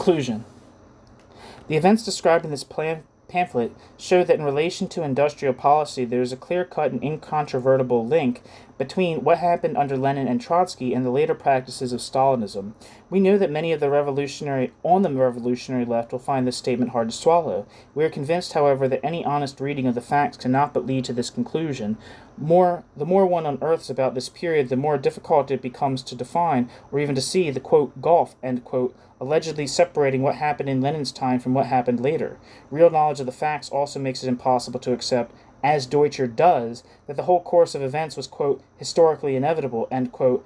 Conclusion. The events described in this pamphlet show that in relation to industrial policy there is a clear-cut and incontrovertible link between what happened under Lenin and Trotsky and the later practices of Stalinism. We know that many of the revolutionary left will find this statement hard to swallow. We are convinced, however, that any honest reading of the facts cannot but lead to this conclusion. The more one unearths about this period, the more difficult it becomes to define, or even to see, the, quote, gulf, end quote, allegedly separating what happened in Lenin's time from what happened later. Real knowledge of the facts also makes it impossible to accept, as Deutscher does, that the whole course of events was, quote, historically inevitable, end quote,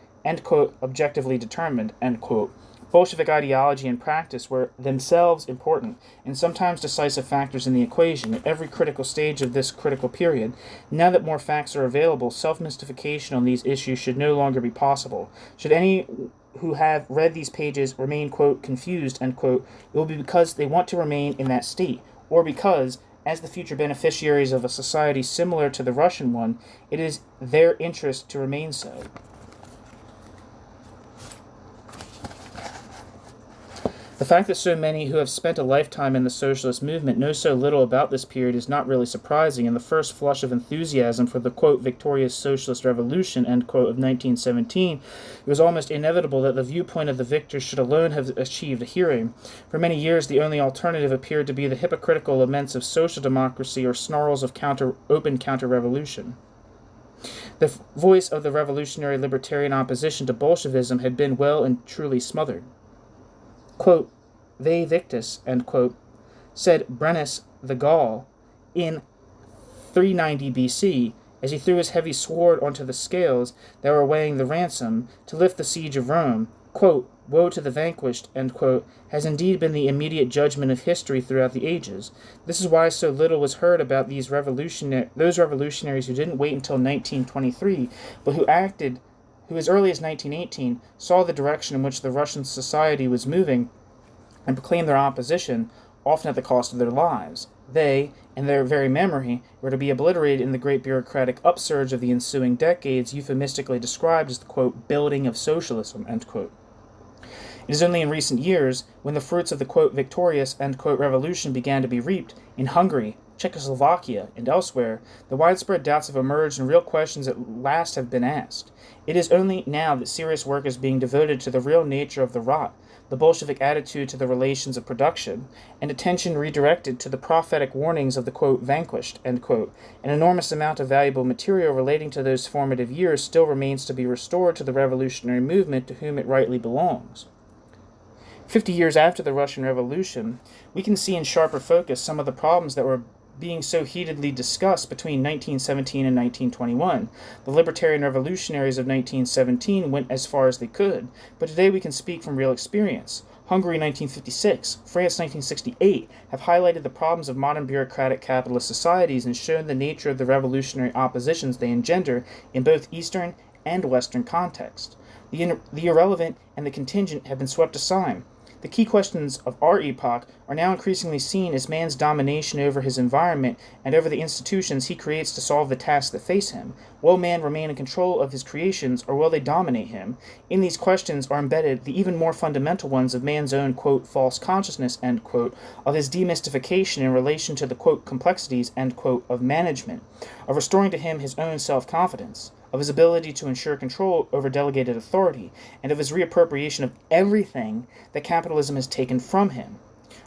objectively determined, end quote. Bolshevik ideology and practice were themselves important and sometimes decisive factors in the equation at every critical stage of this critical period. Now that more facts are available, self-mystification on these issues should no longer be possible. Should any who have read these pages remain, quote, confused, end quote, it will be because they want to remain in that state, or because, as the future beneficiaries of a society similar to the Russian one, it is their interest to remain so. The fact that so many who have spent a lifetime in the socialist movement know so little about this period is not really surprising. In the first flush of enthusiasm for the, quote, victorious socialist revolution, end quote, of 1917, it was almost inevitable that the viewpoint of the victors should alone have achieved a hearing. For many years, the only alternative appeared to be the hypocritical laments of social democracy or snarls of open counter-revolution. The voice of the revolutionary libertarian opposition to Bolshevism had been well and truly smothered. Quote, "Vae victis," end quote, said Brennus the Gaul in 390 BC as he threw his heavy sword onto the scales that were weighing the ransom to lift the siege of Rome. Quote, "Woe to the vanquished," end quote, has indeed been the immediate judgment of history throughout the ages. This is why so little was heard about those revolutionaries who didn't wait until 1923, but who as early as 1918 saw the direction in which the Russian society was moving and proclaimed their opposition, often at the cost of their lives. They, in their very memory, were to be obliterated in the great bureaucratic upsurge of the ensuing decades, euphemistically described as the, quote, building of socialism, end quote. It is only in recent years, when the fruits of the, quote, victorious, end quote, revolution began to be reaped in Hungary, Czechoslovakia, and elsewhere, the widespread doubts have emerged and real questions at last have been asked. It is only now that serious work is being devoted to the real nature of the rot, the Bolshevik attitude to the relations of production, and attention redirected to the prophetic warnings of the, quote, vanquished, end quote. An enormous amount of valuable material relating to those formative years still remains to be restored to the revolutionary movement to whom it rightly belongs. 50 years after the Russian Revolution, we can see in sharper focus some of the problems that were being so heatedly discussed between 1917 and 1921. The libertarian revolutionaries of 1917 went as far as they could, but today we can speak from real experience. Hungary 1956, France 1968 have highlighted the problems of modern bureaucratic capitalist societies and shown the nature of the revolutionary oppositions they engender in both Eastern and Western contexts. The irrelevant and the contingent have been swept aside. The key questions of our epoch are now increasingly seen as man's domination over his environment and over the institutions he creates to solve the tasks that face him. Will man remain in control of his creations, or will they dominate him? In these questions are embedded the even more fundamental ones of man's own, quote, false consciousness, end quote, of his demystification in relation to the, quote, complexities, end quote, of management, of restoring to him his own self-confidence, of his ability to ensure control over delegated authority, and of his reappropriation of everything that capitalism has taken from him.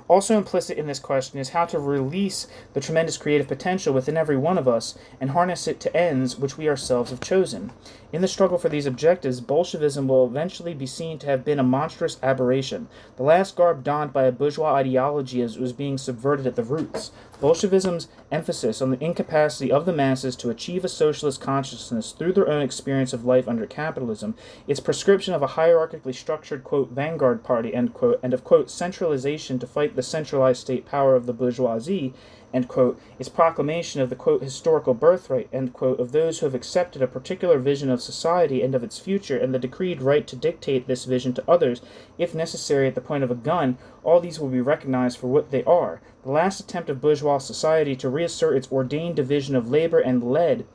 Also implicit in this question is how to release the tremendous creative potential within every one of us and harness it to ends which we ourselves have chosen. In the struggle for these objectives, Bolshevism will eventually be seen to have been a monstrous aberration, the last garb donned by a bourgeois ideology as it was being subverted at the roots. Bolshevism's emphasis on the incapacity of the masses to achieve a socialist consciousness through their own experience of life under capitalism, its prescription of a hierarchically structured, quote, vanguard party, end quote, and of, quote, centralization to fight the centralized state power of the bourgeoisie, end quote, its proclamation of the, quote, historical birthright, end quote, of those who have accepted a particular vision of society and of its future, and the decreed right to dictate this vision to others, if necessary at the point of a gun, all these will be recognized for what they are, the last attempt of bourgeois society to reassert its ordained division of labor and lead,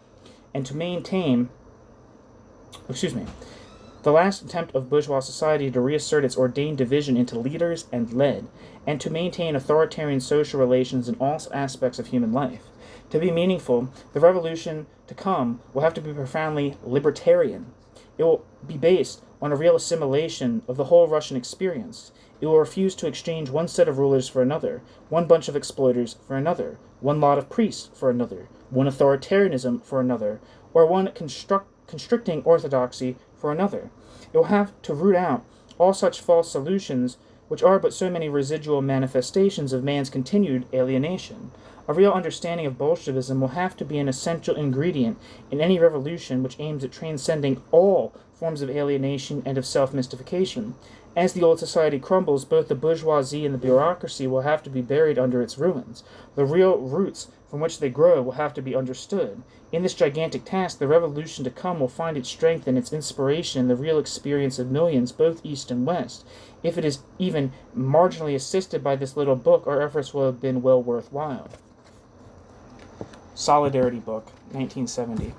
and to maintain, the last attempt of bourgeois society to reassert its ordained division into leaders and led, and to maintain authoritarian social relations in all aspects of human life. To be meaningful, the revolution to come will have to be profoundly libertarian. It will be based on a real assimilation of the whole Russian experience. It will refuse to exchange one set of rulers for another, one bunch of exploiters for another, one lot of priests for another, one authoritarianism for another, or one constricting orthodoxy for another. It will have to root out all such false solutions, which are but so many residual manifestations of man's continued alienation. A real understanding of Bolshevism will have to be an essential ingredient in any revolution which aims at transcending all forms of alienation and of self-mystification. As the old society crumbles, both the bourgeoisie and the bureaucracy will have to be buried under its ruins. The real roots from which they grow will have to be understood. In this gigantic task, the revolution to come will find its strength and its inspiration in the real experience of millions, both East and West. If it is even marginally assisted by this little book, our efforts will have been well worthwhile. Solidarity Book, 1970.